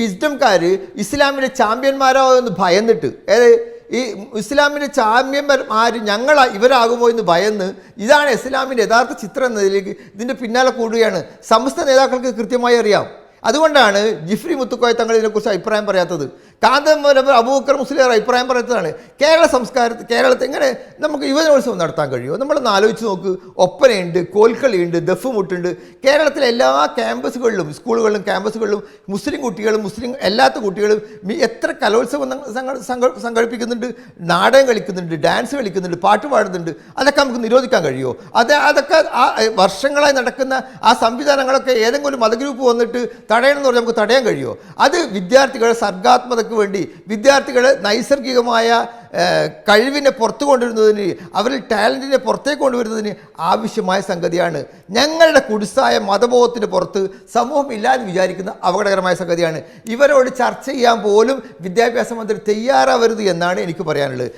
വിസ്ഡംകാർ ഇസ്ലാമിൻ്റെ ചാമ്പ്യന്മാരോ എന്ന് ഭയന്നിട്ട് ഈ ഇസ്ലാമിൻ്റെ ചാമ്പ്യന്മാർ ഇവരാകുമോ എന്ന് ഭയന്ന് ഇതാണ് ഇസ്ലാമിൻ്റെ യഥാർത്ഥ ചിത്രം എന്നതിലേക്ക് ഇതിൻ്റെ പിന്നാലെ കൂടുകയാണ്. സമസ്ത നേതാക്കൾക്ക് കൃത്യമായി അറിയാം. അതുകൊണ്ടാണ് ജിഫ്രി മുത്തുക്കോയ തങ്ങൾ ഇതിനെക്കുറിച്ച് അഭിപ്രായം പറയാത്തത്. കാന്തപുരം അബൂബക്കർ മുസ്ലിയാർ അഭിപ്രായം പറയാത്തതാണ്. കേരളത്തെ എങ്ങനെ നമുക്ക് യുവജനോത്സവം നടത്താൻ കഴിയുമോ? നമ്മളൊന്ന് ആലോചിച്ച് നോക്ക്. ഒപ്പനയുണ്ട്, കോൽക്കളിയുണ്ട്, ദഫ്മുട്ടുണ്ട്. കേരളത്തിലെ എല്ലാ ക്യാമ്പസുകളിലും, സ്കൂളുകളിലും ക്യാമ്പസുകളിലും മുസ്ലിം കുട്ടികളും അല്ലാത്ത കുട്ടികളും എത്ര കലോത്സവം സംഘടിപ്പിക്കുന്നുണ്ട്, നാടകം കളിക്കുന്നുണ്ട്, ഡാൻസ് കളിക്കുന്നുണ്ട്, പാട്ട് പാടുന്നുണ്ട്. അതൊക്കെ നമുക്ക് നിരോധിക്കാൻ കഴിയുമോ? അതൊക്കെ വർഷങ്ങളായി നടക്കുന്ന ആ സംവിധാനങ്ങളൊക്കെ ഏതെങ്കിലും മതഗ്രൂപ്പ് വന്നിട്ട് തടയണമെന്ന് പറഞ്ഞാൽ നമുക്ക് തടയാൻ കഴിയുമോ? അത് വിദ്യാർത്ഥികളുടെ സർഗാത്മകതയ്ക്ക് വേണ്ടി, വിദ്യാർത്ഥികളെ നൈസർഗികമായ കഴിവിനെ പുറത്തു കൊണ്ടുവരുന്നതിന്, അവരിൽ ടാലൻറ്റിനെ പുറത്തേക്ക് കൊണ്ടുവരുന്നതിന് ആവശ്യമായ സംഗതിയാണ്. ഞങ്ങളുടെ കുടിസായ മതബോധത്തിന് പുറത്ത് സമൂഹം ഇല്ലാന്ന് വിചാരിക്കുന്ന അപകടകരമായ സംഗതിയാണ്. ഇവരോട് ചർച്ച ചെയ്യാൻ പോലും വിദ്യാഭ്യാസ മന്ത്രി തയ്യാറാവരുത് എന്നാണ് എനിക്ക് പറയാനുള്ളത്.